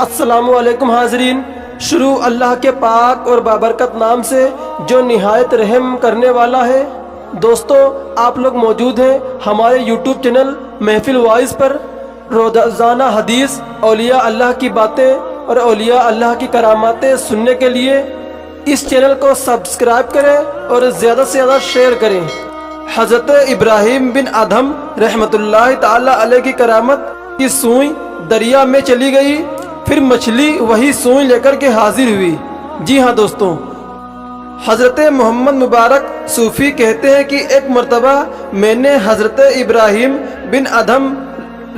السلام علیکم حاضرین، شروع اللہ کے پاک اور بابرکت نام سے جو نہایت رحم کرنے والا ہے۔ دوستو، آپ لوگ موجود ہیں ہمارے یوٹیوب چینل محفل وائز پر۔ روزانہ حدیث، اولیاء اللہ کی باتیں اور اولیاء اللہ کی کراماتیں سننے کے لیے اس چینل کو سبسکرائب کریں اور زیادہ سے زیادہ شیئر کریں۔ حضرت ابراہیم بن ادھم رحمۃ اللہ تعالی علیہ کی کرامت کی سوئی دریا میں چلی گئی، پھر مچھلی وہی سوئی لے کر کے حاضر ہوئی۔ جی ہاں دوستوں، حضرت محمد مبارک صوفی کہتے ہیں کہ ایک مرتبہ میں نے حضرت ابراہیم بن ادھم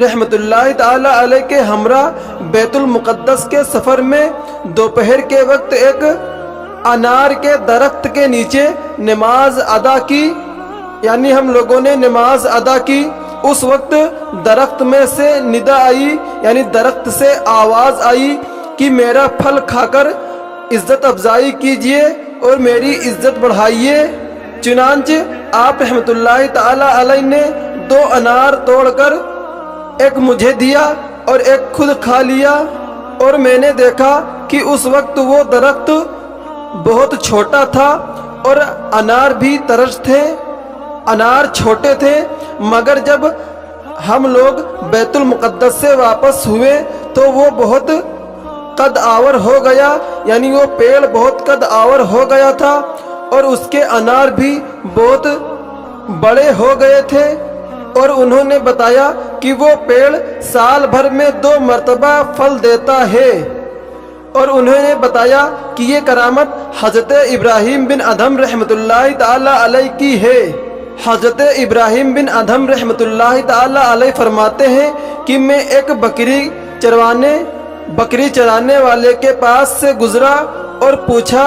رحمۃ اللہ تعالی علیہ کے ہمراہ بیت المقدس کے سفر میں دوپہر کے وقت ایک انار کے درخت کے نیچے نماز ادا کی، یعنی ہم لوگوں نے نماز ادا کی۔ اس وقت درخت میں سے ندا آئی، یعنی درخت سے آواز آئی کہ میرا پھل کھا کر عزت افزائی کیجئے اور میری عزت بڑھائیے۔ چنانچہ آپ رحمۃ اللہ تعالی علیہ نے 2 انار توڑ کر ایک مجھے دیا اور ایک خود کھا لیا، اور میں نے دیکھا کہ اس وقت وہ درخت بہت چھوٹا تھا اور انار بھی ترش تھے۔ انار چھوٹے تھے، مگر جب ہم لوگ بیت المقدس سے واپس ہوئے تو وہ بہت قد آور ہو گیا، یعنی وہ پیڑ بہت قد آور ہو گیا تھا اور اس کے انار بھی بہت بڑے ہو گئے تھے۔ اور انہوں نے بتایا کہ وہ پیڑ سال بھر میں 2 مرتبہ پھل دیتا ہے، اور انہوں نے بتایا کہ یہ کرامت حضرت ابراہیم بن ادھم رحمۃ اللہ تعالی علیہ کی ہے۔ حضرت ابراہیم بن ادھم رحمۃ اللہ تعالی علیہ فرماتے ہیں کہ میں ایک بکری چرانے والے کے پاس سے گزرا اور پوچھا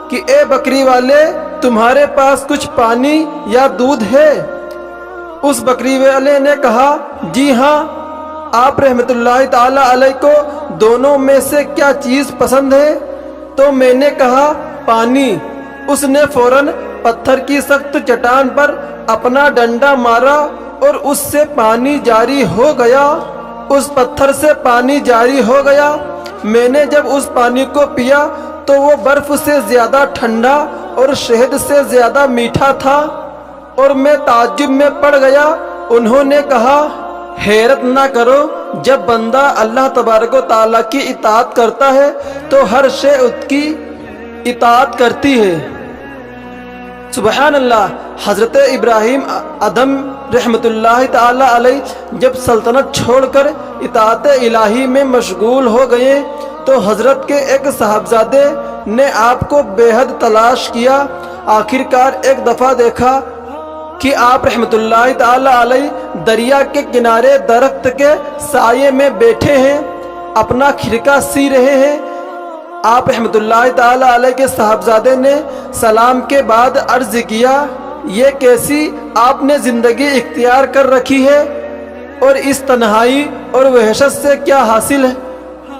کہ اے بکری والے، تمہارے پاس کچھ پانی یا دودھ ہے؟ اس بکری والے نے کہا جی ہاں۔ آپ رحمۃ اللہ تعالی علیہ کو دونوں میں سے کیا چیز پسند ہے؟ تو میں نے کہا پانی۔ اس نے فوراً پتھر کی سخت چٹان پر اپنا ڈنڈا مارا اور اس سے پانی جاری ہو گیا۔ اس پتھر سے پانی جاری ہو گیا۔ میں نے جب اس پانی کو پیا تو وہ برف سے زیادہ ٹھنڈا اور شہد سے زیادہ میٹھا تھا، اور میں تعجب میں پڑ گیا۔ انہوں نے کہا حیرت نہ کرو، جب بندہ اللہ تبارک و تعالیٰ کی اطاعت کرتا ہے تو ہر شے اس کی اطاعت کرتی ہے۔ سبحان اللہ۔ حضرت ابراہیم ادھم رحمۃ اللہ تعالی علیہ جب سلطنت چھوڑ کر اطاعت الہی میں مشغول ہو گئے تو حضرت کے ایک صاحبزادے نے آپ کو بے حد تلاش کیا۔ آخر کار ایک دفعہ دیکھا کہ آپ رحمۃ اللہ تعالی علیہ دریا کے کنارے درخت کے سائے میں بیٹھے ہیں، اپنا خرقہ سی رہے ہیں۔ آپ رحمۃ اللہ تعالی علیہ کے صاحبزادے نے سلام کے بعد عرض کیا، یہ کیسی آپ نے زندگی اختیار کر رکھی ہے، اور اس تنہائی اور وحشت سے کیا حاصل ہے؟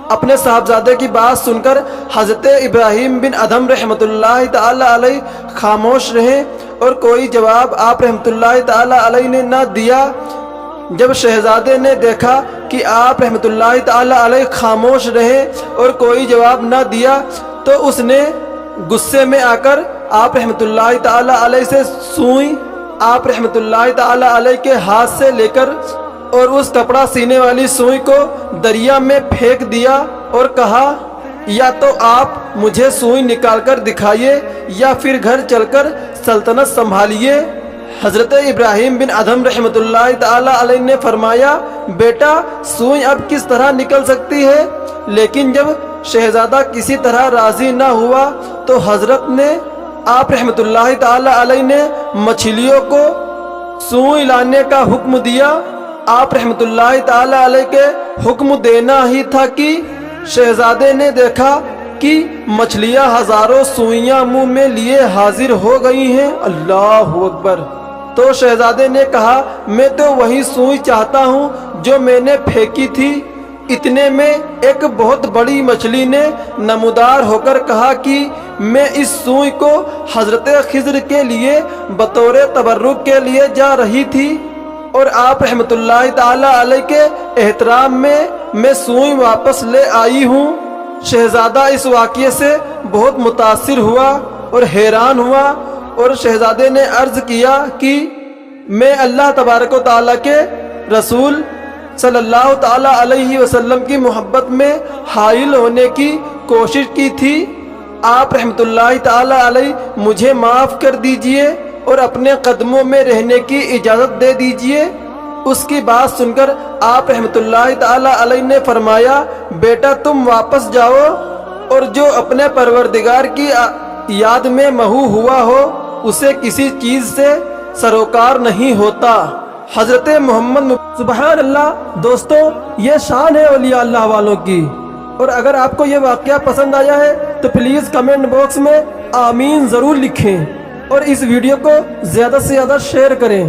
اپنے صاحبزادے کی بات سن کر حضرت ابراہیم بن ادھم رحمۃ اللہ تعالی علیہ خاموش رہے اور کوئی جواب آپ رحمۃ اللہ تعالی علیہ نے نہ دیا۔ جب شہزادے نے دیکھا کہ آپ رحمۃ اللہ تعالی علیہ خاموش رہے اور کوئی جواب نہ دیا تو اس نے غصے میں آ کر آپ رحمۃ اللہ تعالی علیہ سے سوئی آپ رحمۃ اللہ تعالی علیہ کے ہاتھ سے لے کر اور اس کپڑا سینے والی سوئی کو دریا میں پھینک دیا اور کہا یا تو آپ مجھے سوئی نکال کر دکھائیے یا پھر گھر چل کر سلطنت سنبھالیے۔ حضرت ابراہیم بن ادھم رحمۃ اللہ تعالی علیہ نے فرمایا بیٹا، سوئی اب کس طرح نکل سکتی ہے؟ لیکن جب شہزادہ کسی طرح راضی نہ ہوا تو حضرت نے آپ رحمۃ اللہ تعالی علیہ نے مچھلیوں کو سوئی لانے کا حکم دیا۔ آپ رحمۃ اللہ تعالی علیہ کے حکم دینا ہی تھا کہ شہزادے نے دیکھا کہ مچھلیاں ہزاروں سوئیاں منہ میں لیے حاضر ہو گئی ہیں۔ اللہ اکبر۔ تو شہزادے نے کہا میں تو وہی سوئی چاہتا ہوں جو میں نے پھینکی تھی۔ اتنے میں ایک بہت بڑی مچھلی نے نمودار ہو کر کہا کہ میں اس سوئی کو حضرت خضر کے لیے بطور تبرک کے لیے جا رہی تھی، اور آپ رحمۃ اللہ تعالی علیہ کے احترام میں میں سوئی واپس لے آئی ہوں۔ شہزادہ اس واقعے سے بہت متاثر ہوا اور حیران ہوا، اور شہزادے نے عرض کیا کہ میں اللہ تبارک و تعالیٰ کے رسول صلی اللہ تعالیٰ علیہ وسلم کی محبت میں حائل ہونے کی کوشش کی تھی۔ آپ رحمۃ اللہ تعالیٰ علیہ مجھے معاف کر دیجئے اور اپنے قدموں میں رہنے کی اجازت دے دیجئے۔ اس کی بات سن کر آپ رحمۃ اللہ تعالیٰ علیہ نے فرمایا، بیٹا تم واپس جاؤ، اور جو اپنے پروردگار کی یاد میں محو ہوا ہو اسے کسی چیز سے سروکار نہیں ہوتا۔ حضرت محمد سبحان اللہ۔ دوستو، یہ شان ہے اولیاء اللہ والوں کی، اور اگر آپ کو یہ واقعہ پسند آیا ہے تو پلیز کمنٹ باکس میں آمین ضرور لکھیں، اور اس ویڈیو کو زیادہ سے زیادہ شیئر کریں۔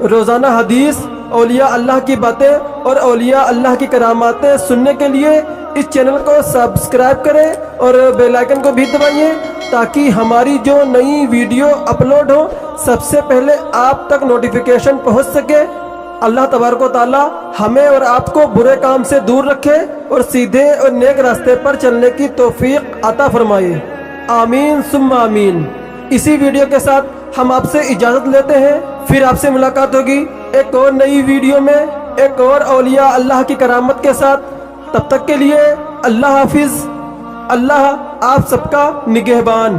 روزانہ حدیث، اولیاء اللہ کی باتیں اور اولیاء اللہ کی کراماتیں سننے کے لیے اس چینل کو سبسکرائب کریں اور بیل آئیکن کو بھی دبائیں، تاکہ ہماری جو نئی ویڈیو اپلوڈ ہو سب سے پہلے آپ تک نوٹیفیکیشن پہنچ سکے۔ اللہ تبارک و تعالی ہمیں اور آپ کو برے کام سے دور رکھے اور سیدھے اور نیک راستے پر چلنے کی توفیق عطا فرمائے، آمین ثم آمین۔ اسی ویڈیو کے ساتھ ہم آپ سے اجازت لیتے ہیں، پھر آپ سے ملاقات ہوگی ایک اور نئی ویڈیو میں ایک اور اولیاء اللہ کی کرامت کے ساتھ۔ تب تک کے لیے اللہ حافظ۔ اللہ آپ سب کا نگہبان۔